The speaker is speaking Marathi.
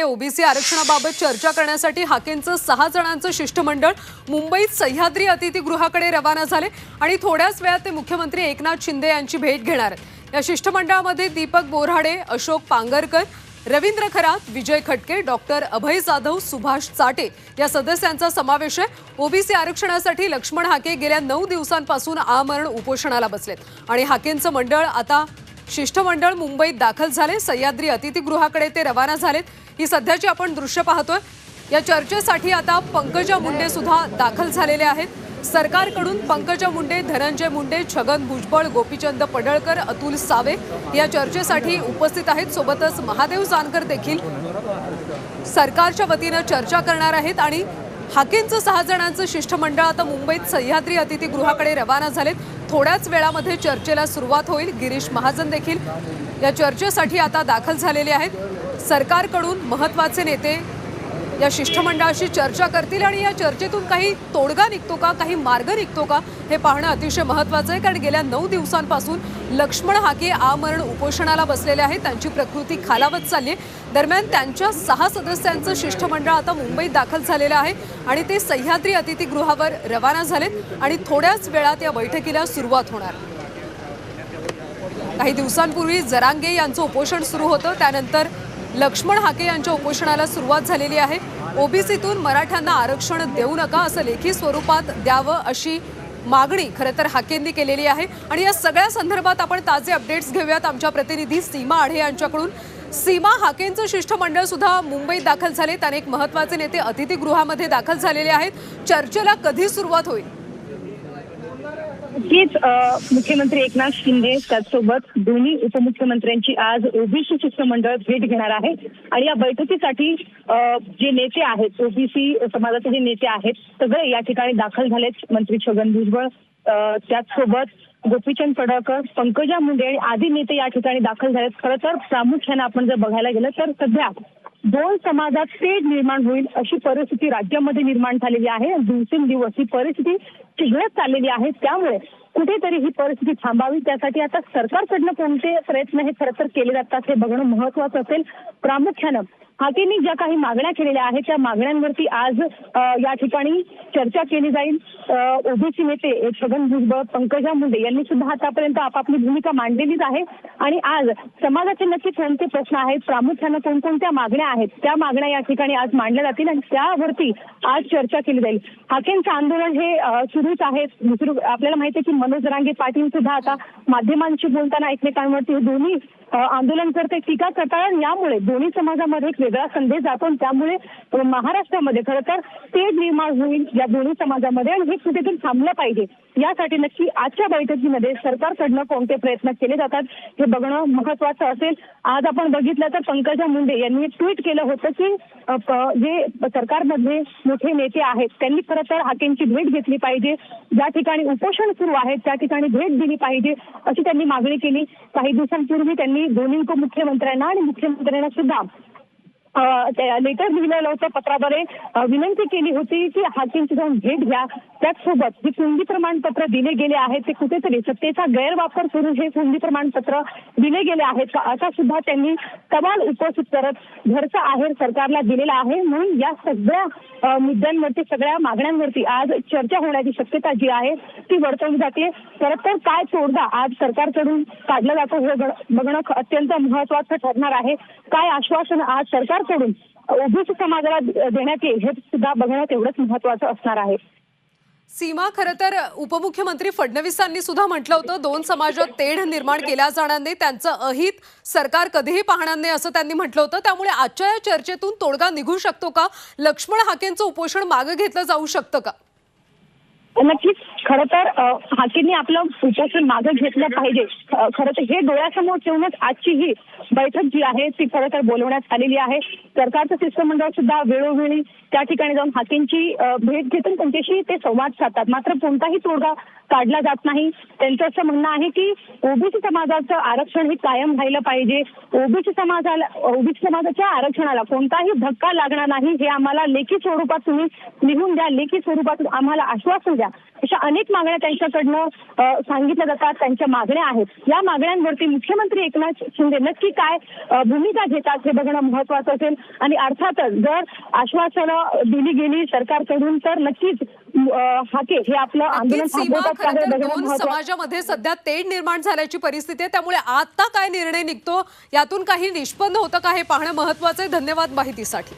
ओबीसी आरक्षणाबाबत चर्चा करण्यासाठी हाकेंचं 6 जणांचं शिष्टमंडळ मुंबईत सह्याद्री अतिथीगृहाकडे रवाना झाले आणि थोड्याच वेळात ते मुख्यमंत्री एकनाथ शिंदे यांची भेट घेणार आहेत। या शिष्टमंडळामध्ये दीपक बोराडे, अशोक पांगरकर, रवींद्र खरात, विजय खटके, डॉक्टर अभय जाधव, सुभाष चाटे या सदस्यांचा समावेश आहे। ओबीसी आरक्षणासाठी लक्ष्मण हाके गेल्या 9 दिवसांपासून आमरण उपोषणाला बसलेत आणि हाकेंचं मंडळ आता शिष्टमंडळ मुंबईत दाखल झाले। सह्याद्री अतिथीगृहाकडे ते रवाना झालेत। ही सध्याची आपण दृश्य पाहतोय। या चर्चेसाठी आता पंकजा मुंडे सुद्धा दाखल झालेले आहेत। सरकारकडून पंकजा मुंडे, धनंजय मुंडे, छगन भुजबळ, गोपीचंद पडळकर, अतुल सावे या चर्चेसाठी उपस्थित आहेत। सोबतच महादेव जानकर देखील सरकारच्या वतीने चर्चा करणार आहेत आणि हाकेंचं 6 जणांचं शिष्टमंडळ आता मुंबईत सह्याद्री अतिथीगृहाकडे रवाना झालेत। थोड्याच वेळामध्ये चर्चेला सुरुवात होईल। गिरीश महाजन देखील या चर्चेसाठी आता दाखल झालेले आहेत। सरकारकडून महत्त्वाचे नेते या शिष्टमंडळाशी चर्चा करतील आणि या चर्चेतून काही तोडगा निघतो का, काही मार्ग निघतो का हे पाहणं अतिशय महत्त्वाचं आहे। कारण गेल्या 9 दिवसांपासून लक्ष्मण हाके आमरण उपोषणाला बसलेले आहेत। त्यांची प्रकृती खालावत चालली आहे। दरम्यान त्यांच्या 6 सदस्यांचं शिष्टमंडळ आता मुंबईत दाखल झालेलं आहे आणि ते सह्याद्री अतिथीगृहावर रवाना झालेत आणि थोड्याच वेळात या बैठकीला सुरुवात होणार। काही दिवसांपूर्वी जरांगे यांचं उपोषण सुरू होतं, त्यानंतर लक्ष्मण हाके यांच्या उपोषणाला सुरुवात झालेली आहे। ओबीसीतून मराठ्यांना आरक्षण देऊ नका असं लेखी स्वरूपात द्यावं अशी मागणी खरं तर हाकेंनी केलेली आहे आणि या सगळ्या संदर्भात आपण ताजे अपडेट्स घेऊयात आमच्या प्रतिनिधी सीमा आढे यांच्याकडून। सीमा, हाकेंचं शिष्टमंडळ सुद्धा मुंबईत दाखल झाले, अनेक महत्त्वाचे नेते अतिथीगृहामध्ये दाखल झालेले आहेत। चर्चेला कधी सुरुवात होईल? नक्कीच मुख्यमंत्री एकनाथ शिंदे त्याचसोबत दोन्ही उपमुख्यमंत्र्यांची आज ओबीसी शिष्टमंडळ भेट घेणार आहे आणि या बैठकीसाठी जे नेते आहेत, ओबीसी समाजाचे जे नेते आहेत सगळे या ठिकाणी दाखल झालेत। मंत्री छगन भुजबळ, त्याचसोबत गोपीचंद पडळकर, पंकजा मुंडे आदी नेते या ठिकाणी दाखल झालेत। खरं तर प्रामुख्याने आपण जर बघायला गेलं तर सध्या 2 समाजात तेढ निर्माण होईल अशी परिस्थिती राज्यामध्ये निर्माण झालेली आहे। दिवसेंदिवस ही परिस्थिती चिघळत चाललेली आहे। त्यामुळे कुठेतरी ही परिस्थिती थांबावी, त्यासाठी आता सरकारकडनं कोणते प्रयत्न हे खरं तर केले जातात हे बघणं महत्त्वाचं असेल। प्रामुख्यानं हाकेंनी ज्या काही मागण्या केलेल्या आहेत त्या मागण्यांवरती आज या ठिकाणी चर्चा केली जाईल। ओबीसी नेते छगन भुजबळ, पंकजा मुंडे यांनी सुद्धा आतापर्यंत आपापली भूमिका मांडलेलीच आहे आणि आज समाजाचे नक्की कोणते प्रश्न आहेत, प्रामुख्यानं कोणकोणत्या मागण्या आहेत त्या मागण्या या ठिकाणी आज मांडल्या जातील आणि त्यावरती आज चर्चा केली जाईल। हाकेंचं आंदोलन हे सुरूच आहे। आपल्याला माहिती आहे की मनोज जरांगे पाटील सुद्धा आता माध्यमांशी बोलताना एकमेकांवरती हे दोन्ही आंदोलनकर्ते टीका करतात। यामुळे दोन्ही समाजामध्ये एक वेगळा संदेश जातो आणि त्यामुळे महाराष्ट्रामध्ये खरं तर तेढ निर्माण होईल या दोन्ही समाजामध्ये आणि हे कुठेतरी थांबलं पाहिजे। यासाठी नक्की आजच्या बैठकीमध्ये सरकारकडनं कोणते प्रयत्न केले जातात हे बघणं महत्त्वाचं असेल। आज आपण बघितलं तर पंकजा मुंडे यांनी ट्विट केलं होतं की जे सरकारमधले मोठे नेते आहेत त्यांनी खरं तर हाकेंची भेट घेतली पाहिजे, ज्या ठिकाणी उपोषण सुरू आहे त्या ठिकाणी भेट दिली पाहिजे अशी त्यांनी मागणी केली। काही दिवसांपूर्वी त्यांनी दोन्ही उपमुख्यमंत्र्यांना आणि मुख्यमंत्र्यांना सुद्धा लेटर लिहिलेलं होतं, पत्राद्वारे विनंती केली होती की हाकेंची जाऊन भेट घ्या। त्याचसोबत जे कुंडी प्रमाणपत्र दिले गेले आहेत ते कुठेतरी सत्तेचा गैरवापर करून हे कुंडी प्रमाणपत्र दिले गेले आहेत का असा सुद्धा त्यांनी सवाल उपस्थित करत घरचा आहेर सरकारला दिलेला आहे। म्हणून या सगळ्या मुद्द्यांवरती, सगळ्या मागण्यांवरती आज चर्चा होण्याची शक्यता जी आहे ती वर्तवली जाते। खरं तर काय तोडगा आज सरकारकडून काढला जातो हे बघणं अत्यंत महत्त्वाचं ठरणार आहे। काय आश्वासन आज सरकारकडून ओबीसी समाजाला देण्यात येईल हे सुद्धा बघणं तेवढंच महत्त्वाचं असणार आहे। सीमा, खरं तर उपमुख्यमंत्री फडणवीसांनी सुद्धा म्हटलं होतं 2 समाजात तेढ निर्माण केला जाणार नाही, त्यांचं अहित सरकार कधीही पाहणार नाही असं त्यांनी म्हटलं होतं। त्यामुळे आजच्या या चर्चेतून तोडगा निघू शकतो का? लक्ष्मण हाकेंचं उपोषण मागे घेतलं जाऊ शकतं का? नक्कीच खरं तर हाकेंनी आपलं उपोषण मागे घेतलं पाहिजे। खरं तर हे डोळ्यासमोर ठेवूनच आजची ही बैठक जी आहे ती खरं तर बोलवण्यात आलेली आहे। सरकारचं शिष्टमंडळ सुद्धा वेळोवेळी त्या ठिकाणी जाऊन हाकेंची भेट घेतून त्यांच्याशी ते संवाद साधतात, मात्र कोणताही तोडगा काढला जात नाही। त्यांचं असं म्हणणं आहे की ओबीसी समाजाचं आरक्षण हे कायम राहिलं पाहिजे, ओबीसी समाजाच्या आरक्षणाला कोणताही धक्का लागणार नाही हे आम्हाला लेखी स्वरूपात तुम्ही लिहून द्या, लेखी स्वरूपात आम्हाला आश्वासन द्या झाल्या, अशा अनेक मागण्या त्यांच्याकडनं सांगितल्या जातात. त्यांच्या मागण्या आहेत. या मागण्यांवरती मुख्यमंत्री एकनाथ शिंदे नक्की काय भूमिका घेतात हे बघणं महत्वाचं असेल. आणि अर्थातच जर आश्वासनं दिली गेली सरकारकडून तर नक्कीच हाके हे आपलं आंदोलन नक्कीच सीमा, थांबवतात का खरं हे तर बघणं दोन महत्वाचं. समाजामध्ये सध्या तेढ निर्माण झाल्याची परिस्थिती आहे. त्यामुळे आता काय निर्णय निघतो, यातून काही निष्पन्न होतं का हे पाहणं महत्वाचं आहे. धन्यवाद माहितीसाठी.